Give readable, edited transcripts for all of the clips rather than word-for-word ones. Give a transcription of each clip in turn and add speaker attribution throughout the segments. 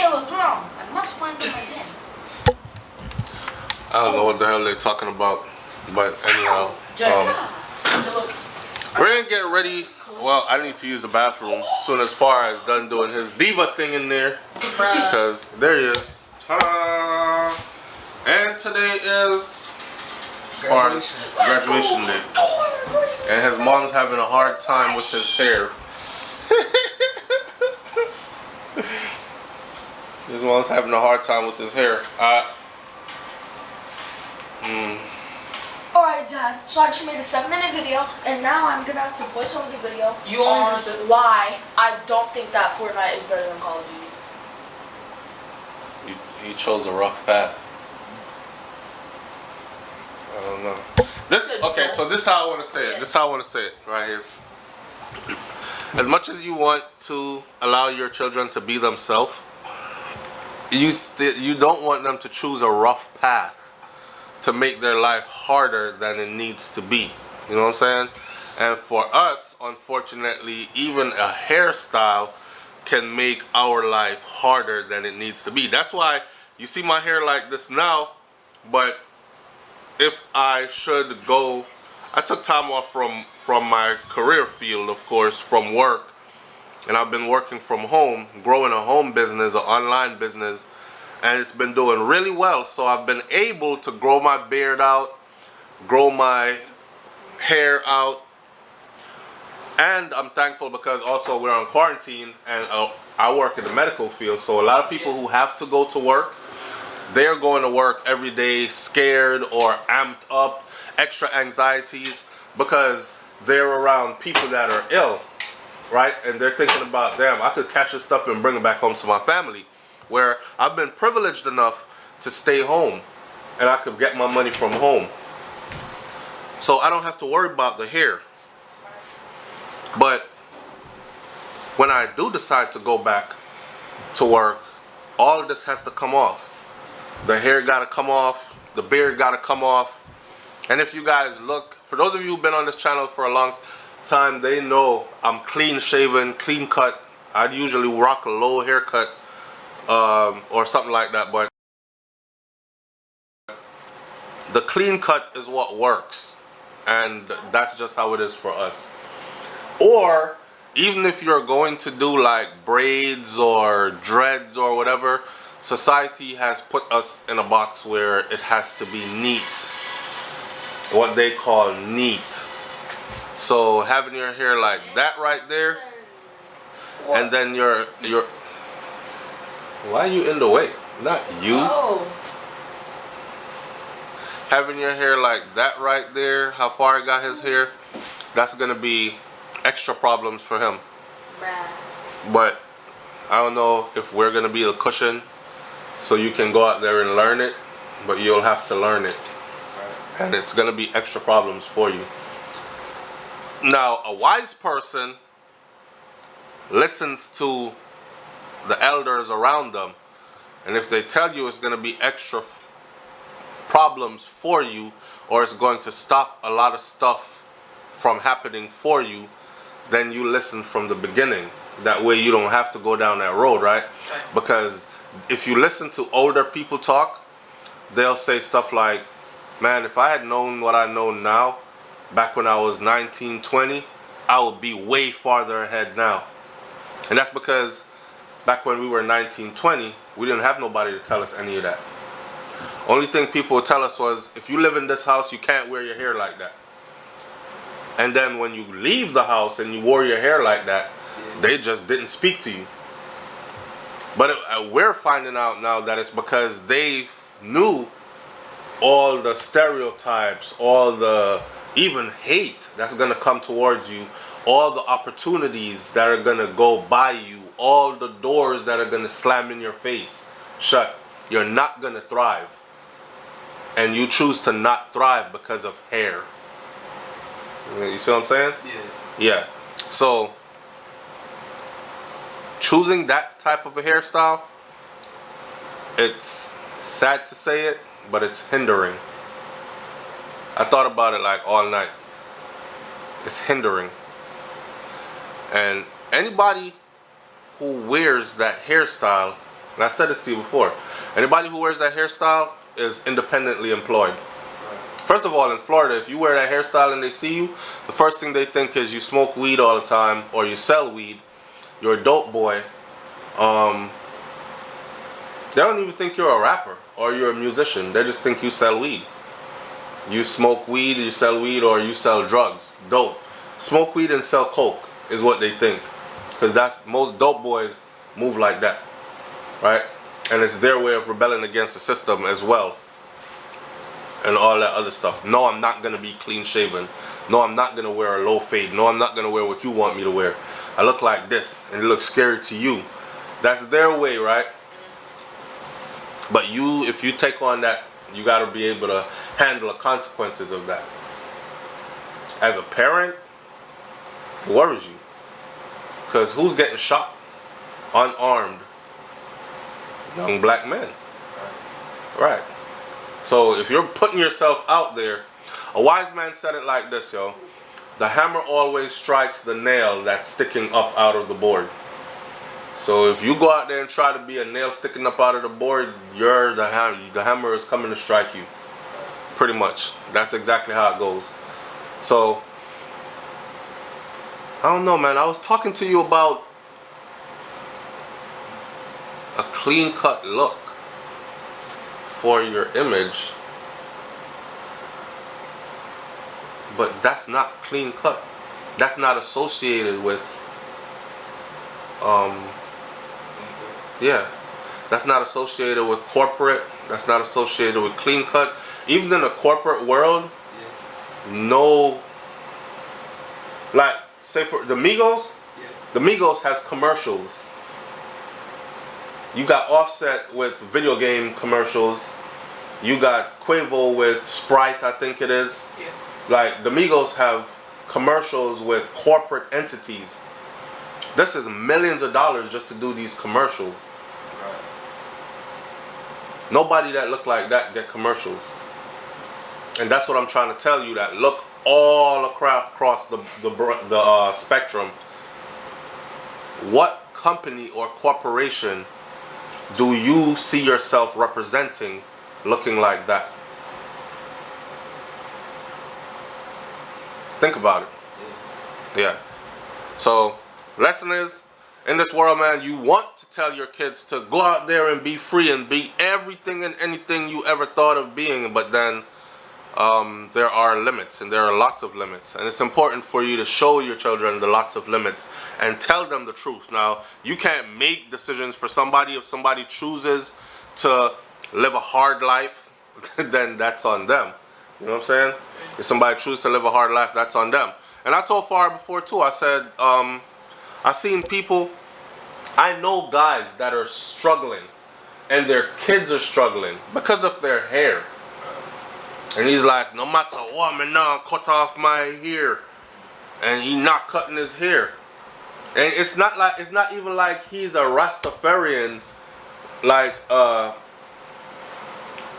Speaker 1: it was wrong. I must find them again.
Speaker 2: I don't know what the hell they're talking about, but anyhow, we're gonna get ready. Well, I need to use the bathroom soon as far as done doing his diva thing in there, because there he is. And today is graduation day, and his mom's having a hard time with his hair. His mom's having a hard time with his hair.
Speaker 1: Alright, Dad, so I just made a 7-minute video, and now I'm gonna have to voice over the video
Speaker 3: on
Speaker 1: why I don't think that Fortnite is better than Call of Duty.
Speaker 2: He chose a rough path. I don't know. Okay, so this is how I want to say it. This is how I want to say it right here. As much as you want to allow your children to be themselves, you don't want them to choose a rough path to make their life harder than it needs to be. You know what I'm saying? And for us, unfortunately, even a hairstyle can make our life harder than it needs to be. That's why you see my hair like this now, but if I should go, I took time off from my career field, of course, from work, and I've been working from home, growing a home business, an online business, and it's been doing really well. So I've been able to grow my beard out, grow my hair out, and I'm thankful because also we're on quarantine, and I work in the medical field, so a lot of people who have to go to work, they're going to work every day scared or amped up, extra anxieties, because they're around people that are ill, right? And they're thinking about, damn, I could catch this stuff and bring it back home to my family. Where I've been privileged enough to stay home, and I could get my money from home. So I don't have to worry about the hair. But when I do decide to go back to work, all of this has to come off. The hair gotta come off, the beard gotta come off. And if you guys look, for those of you who've been on this channel for a long time, they know I'm clean shaven, clean cut. I'd usually rock a low haircut or something like that, but the clean cut is what works, and that's just how it is for us. Or even if you're going to do like braids or dreads or whatever, society has put us in a box where it has to be neat, what they call neat. So having your hair like that right there, and then your why are you in the way? Not you.
Speaker 3: Oh.
Speaker 2: Having your hair like that right there, how far he got his hair, that's gonna be extra problems for him. But I don't know if we're gonna be the cushion so you can go out there and learn it, but you'll have to learn it. And it's gonna be extra problems for you. Now, a wise person listens to the elders around them, and if they tell you it's going to be extra problems for you, or it's going to stop a lot of stuff from happening for you, then you listen from the beginning. That way you don't have to go down that road, right? Because if you listen to older people talk, they'll say stuff like, man, if I had known what I know now back when I was 19, 20, I would be way farther ahead now. And that's because back when we were 19, 20, we didn't have nobody to tell us any of that. Only thing people would tell us was, if you live in this house, you can't wear your hair like that. And then when you leave the house and you wore your hair like that, they just didn't speak to you. But we're finding out now that it's because they knew all the stereotypes, all the even hate that's going to come towards you, all the opportunities that are going to go by you, all the doors that are going to slam in your face shut. You're not going to thrive. And you choose to not thrive because of hair. You see what I'm saying? Yeah. So choosing that type of a hairstyle, it's sad to say it, but it's hindering. I thought about it like all night. It's hindering. And anybody who wears that hairstyle And I said this to you before. Anybody who wears that hairstyle is independently employed. First of all, in Florida, if you wear that hairstyle and they see you, the first thing they think is you smoke weed all the time, or you sell weed, you're a dope boy. They don't even think you're a rapper or you're a musician. They just think you sell weed. You smoke weed, you sell weed, or you sell drugs. Dope. Smoke weed and sell coke is what they think. Because that's, most dope boys move like that. Right? And it's their way of rebelling against the system as well. And all that other stuff. No, I'm not going to be clean shaven. No, I'm not going to wear a low fade. No, I'm not going to wear what you want me to wear. I look like this and it looks scary to you. That's their way, right? But you, if you take on that, you got to be able to handle the consequences of that. As a parent, it worries you. Because who's getting shot? Unarmed. Young black men. Right. So if you're putting yourself out there, a wise man said it like this, yo. The hammer always strikes the nail that's sticking up out of the board. So if you go out there and try to be a nail sticking up out of the board, the hammer is coming to strike you. Pretty much. That's exactly how it goes. So, I don't know, man. I was talking to you about a clean-cut look for your image, but that's not clean cut. That's not associated with that's not associated with corporate. That's not associated with clean cut. Even in the corporate world, no, like say for the Migos, the Migos has commercials. You got Offset with video game commercials. You got Quavo with Sprite, I think it is. Yeah. Like, the Migos have commercials with corporate entities. This is millions of dollars just to do these commercials. Right. Nobody that look like that get commercials. And that's what I'm trying to tell you, that look all across the spectrum. What company or corporation do you see yourself representing looking like that? Think about it. Yeah. So, lesson is, in this world, man, you want to tell your kids to go out there and be free and be everything and anything you ever thought of being, but then there are limits, and there are lots of limits, and it's important for you to show your children the lots of limits and tell them the truth. Now, you can't make decisions for somebody. If somebody chooses to live a hard life, then that's on them. You know what I'm saying? If somebody chooses to live a hard life, that's on them. And I told Farah before too, I said, I seen people, I know guys that are struggling and their kids are struggling because of their hair. And he's like, no matter what, man, now cut off my hair. And he not cutting his hair. And it's not even like he's a Rastafarian, like the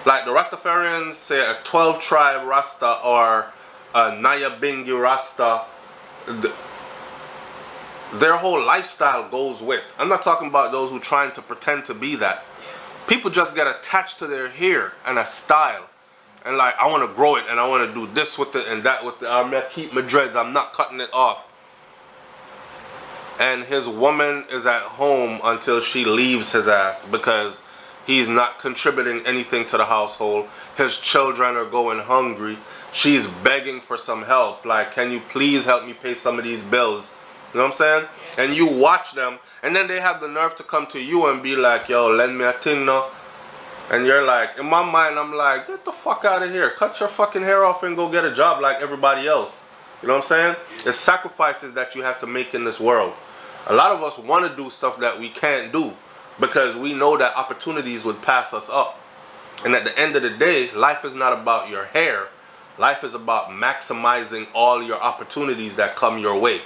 Speaker 2: Rastafarians say a 12 tribe Rasta or a Nyabingi Rasta. Their whole lifestyle goes with. I'm not talking about those who trying to pretend to be that. People just get attached to their hair and a style. And like, I want to grow it and I want to do this with it and that with it. I'm going to keep my dreads. I'm not cutting it off. And his woman is at home until she leaves his ass because he's not contributing anything to the household. His children are going hungry. She's begging for some help. Like, can you please help me pay some of these bills? You know what I'm saying? And you watch them, and then they have the nerve to come to you and be like, yo, lend me a thing now. And you're like, in my mind, I'm like, get the fuck out of here. Cut your fucking hair off and go get a job like everybody else. You know what I'm saying? It's sacrifices that you have to make in this world. A lot of us want to do stuff that we can't do because we know that opportunities would pass us up. And at the end of the day, life is not about your hair. Life is about maximizing all your opportunities that come your way.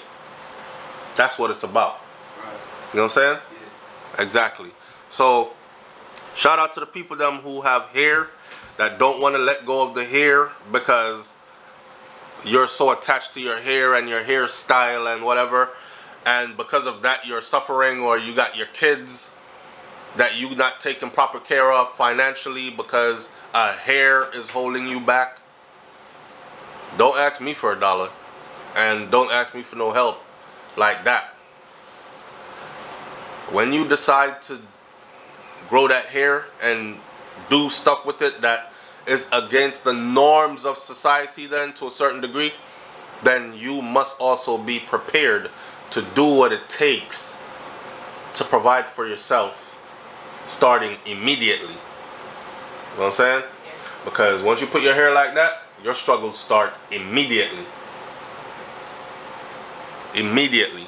Speaker 2: That's what it's about. Right. You know what I'm saying? Yeah. Exactly. So, shout out to the people them who have hair that don't want to let go of the hair because you're so attached to your hair and your hairstyle and whatever, and because of that you're suffering, or you got your kids that you not taking proper care of financially because a hair is holding you back, don't ask me for $1, and don't ask me for no help like that. When you decide to grow that hair and do stuff with it that is against the norms of society, then to a certain degree, then you must also be prepared to do what it takes to provide for yourself, starting immediately. You know what I'm saying? Because once you put your hair like that, your struggles start immediately. Immediately.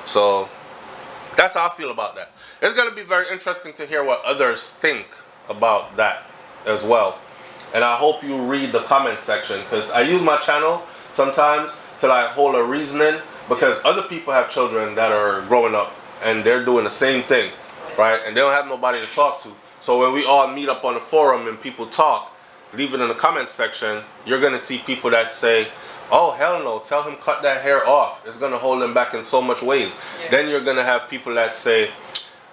Speaker 2: So that's how I feel about that. It's going to be very interesting to hear what others think about that as well. And I hope you read the comment section, because I use my channel sometimes to like hold a reasoning, because other people have children that are growing up and they're doing the same thing, right? And they don't have nobody to talk to. So when we all meet up on the forum and people talk, leave it in the comment section, you're going to see people that say, oh, hell no, tell him cut that hair off. It's going to hold him back in so much ways. Yeah. Then you're going to have people that say,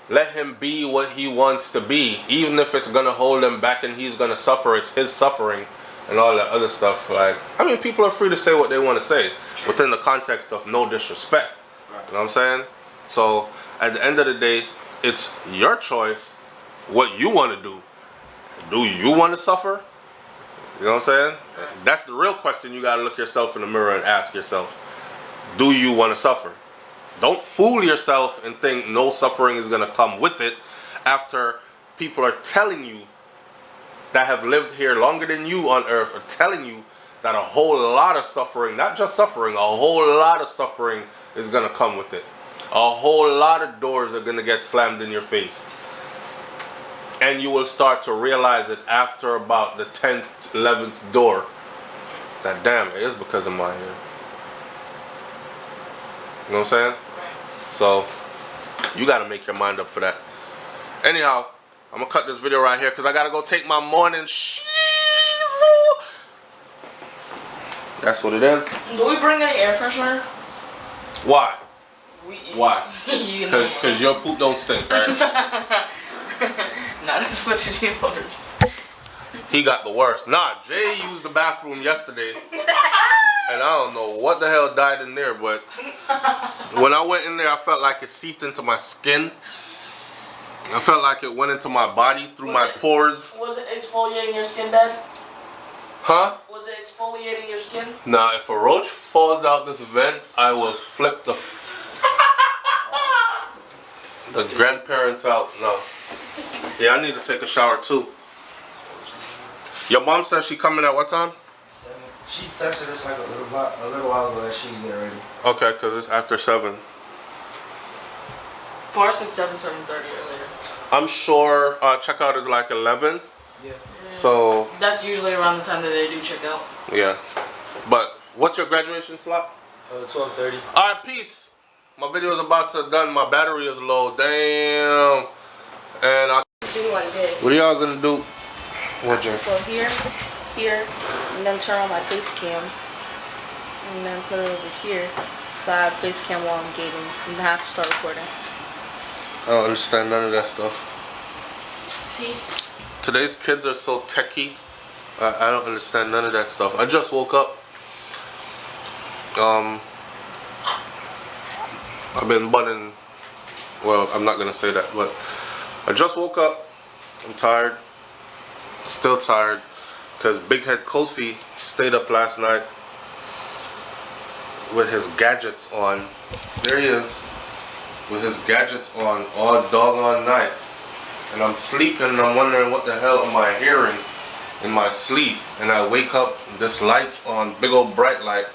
Speaker 2: let him be what he wants to be. Even if it's going to hold him back and he's going to suffer, it's his suffering and all that other stuff. Like, I mean, people are free to say what they want to say within the context of no disrespect. You know what I'm saying? So at the end of the day, it's your choice what you want to do. Do you want to suffer? You know what I'm saying? That's the real question you got to look yourself in the mirror and ask yourself. Do you want to suffer? Don't fool yourself and think no suffering is going to come with it after people are telling you that have lived here longer than you on earth are telling you that a whole lot of suffering, not just suffering, a whole lot of suffering is going to come with it. A whole lot of doors are going to get slammed in your face. And you will start to realize it after about the 10th, 11th door that damn, it is because of my hair. You know what I'm saying? So you got to make your mind up for that. Anyhow, I'm going to cut this video right here because I got to go take my morning shizzle. That's what it is.
Speaker 1: Do we bring any air freshener?
Speaker 2: Why? Why?
Speaker 1: You know.
Speaker 2: Because your poop don't stink, right?
Speaker 1: Not as much as yours.
Speaker 2: He got the worst. Nah, Jay used the bathroom yesterday. And I don't know what the hell died in there, but when I went in there, I felt like it seeped into my skin. I felt like it went into my body through my pores.
Speaker 1: Was it exfoliating your skin, Dad?
Speaker 2: Huh?
Speaker 1: Was it exfoliating your skin?
Speaker 2: Nah, if a roach falls out this vent, I will flip the grandparents out. No. Yeah, I need to take a shower too. Your mom said she coming at what time?
Speaker 3: 7. She texted us like a little while ago that she was getting ready.
Speaker 2: Okay, because it's after 7.
Speaker 1: For us, it's 7:30 earlier.
Speaker 2: I'm sure checkout is like 11.
Speaker 3: Yeah.
Speaker 2: So
Speaker 1: that's usually around the time that they do check out.
Speaker 2: Yeah. But what's your graduation slot?
Speaker 3: 12:30.
Speaker 2: Alright, peace. My video is about to done. My battery is low. Damn. And I
Speaker 1: Do like this.
Speaker 2: what are y'all gonna do? What, Jay?
Speaker 1: Go here, and then turn on my face cam, and then put it over here. So I have face cam while I'm gaming, and I have to start recording.
Speaker 2: I don't understand none of that stuff.
Speaker 1: See?
Speaker 2: Today's kids are so techie. I don't understand none of that stuff. I just woke up. I've been bunning. Well, I'm not gonna say that, but I just woke up. I'm tired. Still tired. Because Big Head Kosi stayed up last night with his gadgets on. There he is. With his gadgets on all doggone night. And I'm sleeping and I'm wondering what the hell am I hearing in my sleep. And I wake up, this light's on, big old bright light.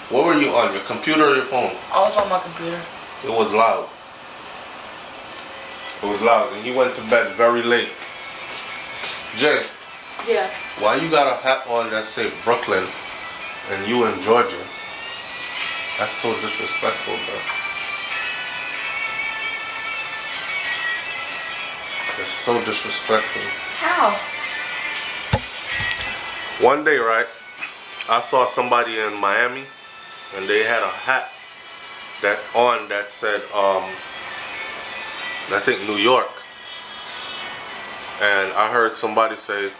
Speaker 2: What were you on, your computer or your phone?
Speaker 1: I was on my computer.
Speaker 2: It was loud. It was loud. And he went to bed very late. Jay.
Speaker 1: Yeah.
Speaker 2: Why you got a hat on that say Brooklyn and you in Georgia? That's so disrespectful, bro. It's so disrespectful.
Speaker 1: How?
Speaker 2: One day, right, I saw somebody in Miami and they had a hat that said I think New York. And I heard somebody say,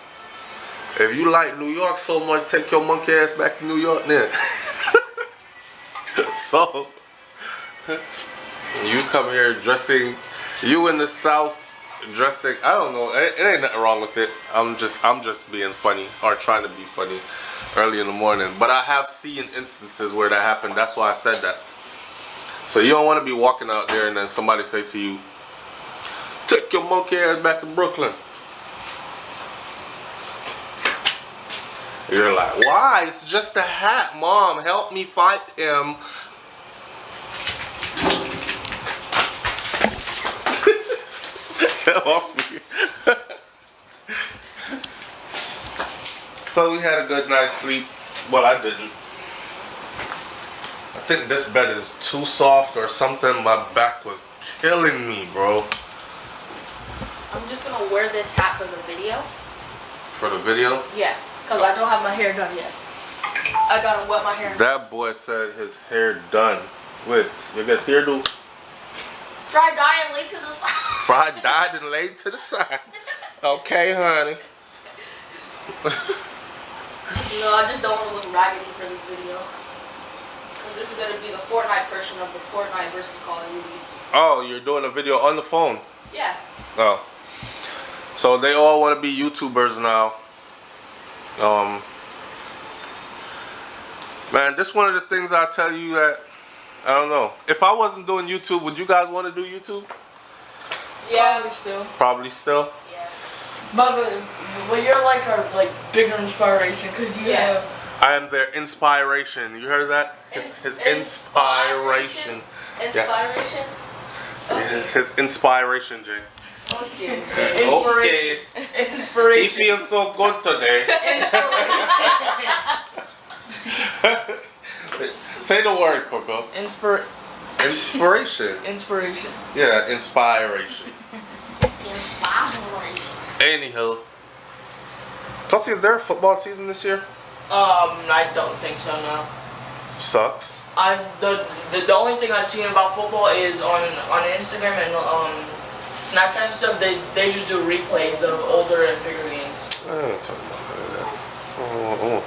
Speaker 2: if you like New York so much, take your monkey ass back to New York then. So, you come here dressing, you in the South dressing, I don't know, it ain't nothing wrong with it. I'm just being funny, or trying to be funny early in the morning. But I have seen instances where that happened. That's why I said that. So you don't want to be walking out there and then somebody say to you, take your monkey ass back to Brooklyn. You're like, why? It's just a hat, Mom. Help me fight him. Get off me. So we had a good night's sleep. Well, I didn't. I think this bed is too soft or something. My back was killing me, bro.
Speaker 1: I'm just gonna wear this hat for the video.
Speaker 2: For the video?
Speaker 1: Yeah, because I don't have my hair done yet. I gotta wet my hair.
Speaker 2: That boy said his hair done. Wait, you got hairdo?
Speaker 1: Fried dye and laid to the side.
Speaker 2: Fried dyed and laid to the side. Okay, honey.
Speaker 1: No, I just don't want to look raggedy for this video. Because this is going to be the Fortnite portion of the Fortnite versus Call of Duty.
Speaker 2: Oh, you're doing a video on the phone?
Speaker 1: Yeah.
Speaker 2: Oh. So they all want to be YouTubers now. Man, this one of the things I tell you that, I don't know. If I wasn't doing YouTube, would you guys want to do YouTube?
Speaker 1: Yeah, probably still.
Speaker 2: Probably still?
Speaker 1: Yeah.
Speaker 4: But you're like our bigger inspiration because you have.
Speaker 2: I am their inspiration. You heard that? His inspiration.
Speaker 1: Inspiration?
Speaker 2: Yes. His inspiration, Jay.
Speaker 4: Okay.
Speaker 2: Okay. He
Speaker 4: Inspiration.
Speaker 2: feels so good today. Say the word, Coco. Inspiration.
Speaker 4: Inspiration.
Speaker 2: Yeah, inspiration. Anyhow. Plus, is there a football season this year?
Speaker 4: I don't think so. No.
Speaker 2: Sucks.
Speaker 4: The only thing I've seen about football is on Instagram and Snapchat and stuff. They just do replays of older and bigger games.
Speaker 2: I don't talk about none of that.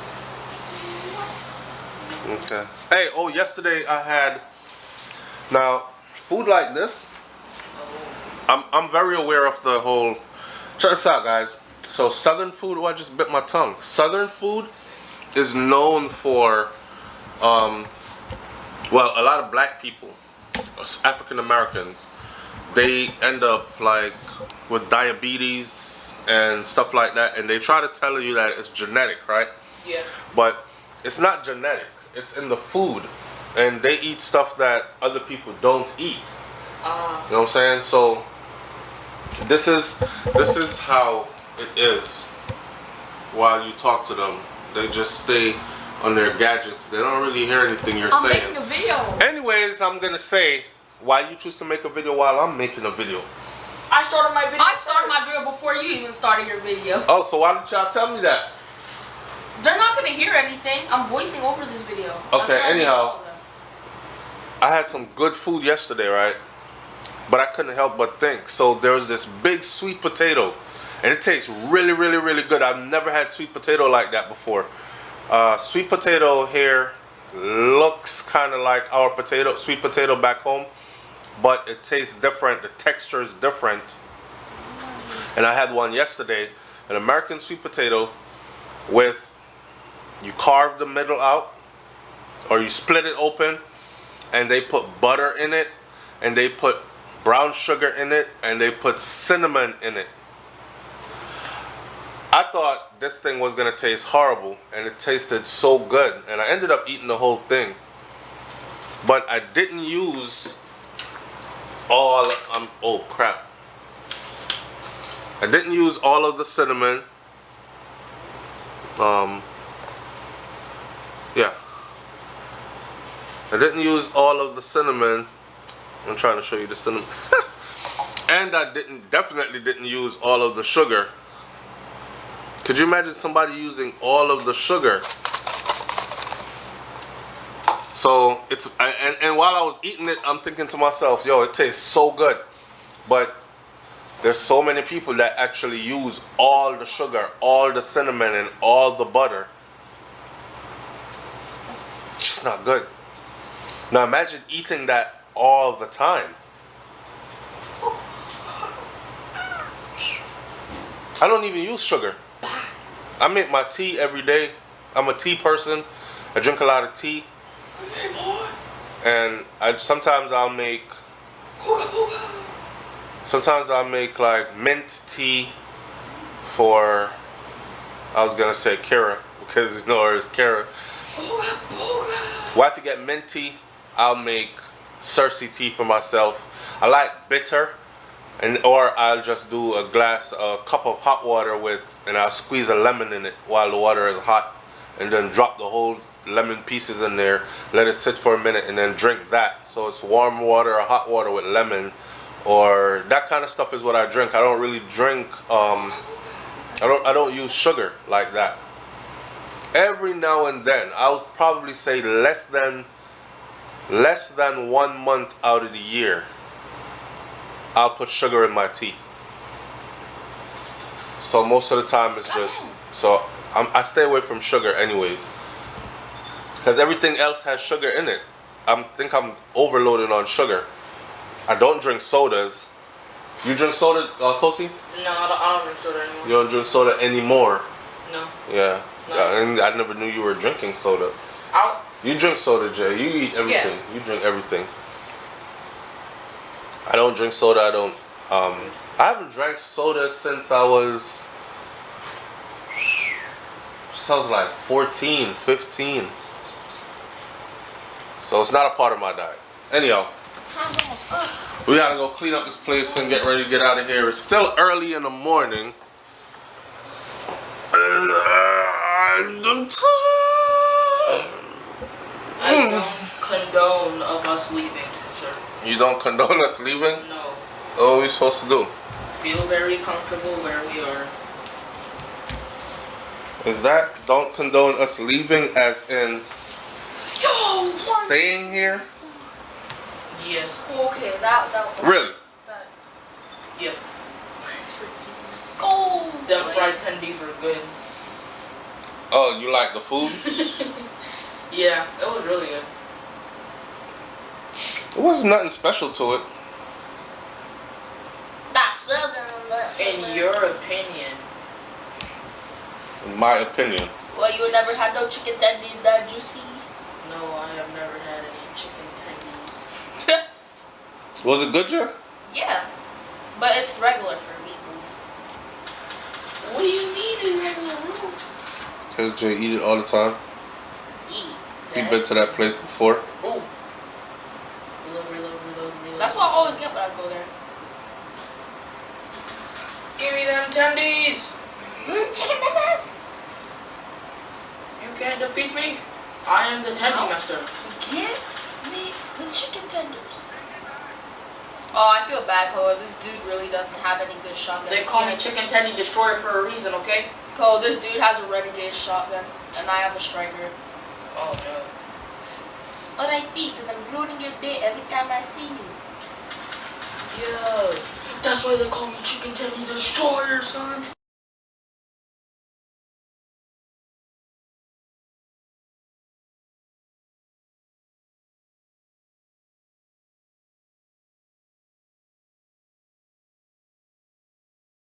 Speaker 2: Okay. Hey, yesterday I had, now, food like this, I'm very aware of the whole, check this out, guys. So Southern food, I just bit my tongue. Southern food is known for, well, a lot of black people, African Americans, they end up like with diabetes and stuff like that, and they try to tell you that it's genetic, right?
Speaker 4: Yeah.
Speaker 2: But it's not genetic. It's in the food, and they eat stuff that other people don't eat. You know what I'm saying? So this is how it is. While you talk to them, they just stay on their gadgets. They don't really hear anything you're saying.
Speaker 1: I'm making a video.
Speaker 2: Anyways, I'm gonna say why you choose to make a video while I'm making a video.
Speaker 4: I started my video.
Speaker 1: I started my video before you even started your video.
Speaker 2: Oh, so why didn't y'all tell me that?
Speaker 1: They're not gonna hear anything. I'm voicing over this video.
Speaker 2: Okay, anyhow, I had some good food yesterday, right? But I couldn't help but think. So there was this big sweet potato, and it tastes really, really, really good. I've never had sweet potato like that before. Sweet potato here looks kind of like our sweet potato back home, but it tastes different. The texture is different. And I had one yesterday, an American sweet potato with, you carve the middle out, or you split it open, and they put butter in it, and they put brown sugar in it, and they put cinnamon in it. I thought this thing was gonna taste horrible, and it tasted so good, and I ended up eating the whole thing. But I didn't use all, oh crap. I didn't use all of the cinnamon. Yeah. I didn't use all of the cinnamon. I'm trying to show you the cinnamon. And I definitely didn't use all of the sugar. Could you imagine somebody using all of the sugar? So it's, and while I was eating it, I'm thinking to myself, yo, it tastes so good. But there's so many people that actually use all the sugar, all the cinnamon, and all the butter. Just not good. Now imagine eating that all the time. I don't even use sugar. I make my tea every day. I'm a tea person. I drink a lot of tea. And sometimes I'll make like mint tea for, I was gonna say Kara, because you know her as Kara. Well, if you get mint tea, I'll make Cersei tea for myself. I like bitter, or I'll just do a cup of hot water and I'll squeeze a lemon in it while the water is hot, and then drop the whole lemon pieces in there, let it sit for a minute, and then drink that. So it's warm water or hot water with lemon, or that kind of stuff is what I drink. I don't really drink. I don't use sugar like that. Every now and then, I'll probably say less than 1 month out of the year, I'll put sugar in my tea. So most of the time it's just, I stay away from sugar anyways, because everything else has sugar in it. I think I'm overloaded on sugar. I don't drink sodas. You drink soda, Kosi?
Speaker 4: No, I don't drink soda anymore.
Speaker 2: You don't drink soda anymore?
Speaker 4: No.
Speaker 2: Yeah.
Speaker 4: No.
Speaker 2: And I never knew you were drinking soda. You drink soda, Jay. You eat everything. Yeah. You drink everything. I don't drink soda. I haven't drank soda since I was like 14, 15. So it's not a part of my diet. Anyhow,
Speaker 4: time's almost up.
Speaker 2: We gotta go clean up this place and get ready to get out of here. It's still early in the morning.
Speaker 4: I don't condone of us leaving, sir.
Speaker 2: You don't condone us leaving?
Speaker 4: No.
Speaker 2: What are we supposed to do?
Speaker 4: Feel very comfortable where we are.
Speaker 2: Is that don't condone us leaving as in staying here?
Speaker 4: Yes.
Speaker 1: Okay, that
Speaker 2: Really?
Speaker 1: That.
Speaker 4: Yep.
Speaker 1: Let's freaking go.
Speaker 4: Them fried tendies are good.
Speaker 2: Oh, you like the food?
Speaker 4: Yeah, it was really good.
Speaker 2: It wasn't nothing special to it.
Speaker 1: That's southern.
Speaker 4: In your opinion.
Speaker 2: In my opinion.
Speaker 1: Well, you never had no chicken tendies that juicy?
Speaker 4: No, I have never had any chicken tendies.
Speaker 2: Was it good, Jay?
Speaker 1: Yeah, but it's regular for me.
Speaker 4: What do you mean in regular room?
Speaker 2: Because Jay eat it all the time.
Speaker 1: Yeah.
Speaker 2: He been to that place before.
Speaker 4: Ooh. Reload.
Speaker 1: That's what I always get when I go there.
Speaker 4: Give me them tendies!
Speaker 1: Chicken tenders!
Speaker 4: You can't defeat me. I am the tendy master.
Speaker 1: Give me the chicken tenders. Oh, I feel bad, Cole. This dude really doesn't have any good shotguns.
Speaker 4: They call me Chicken Tendy Destroyer for a reason, okay?
Speaker 1: Cole, this dude has a renegade shotgun, and I have a striker.
Speaker 4: Oh no.
Speaker 1: Alright, B, because I'm ruining your day every time I see you.
Speaker 4: Yeah. That's why they call me Chicken Tendy Destroyer, son.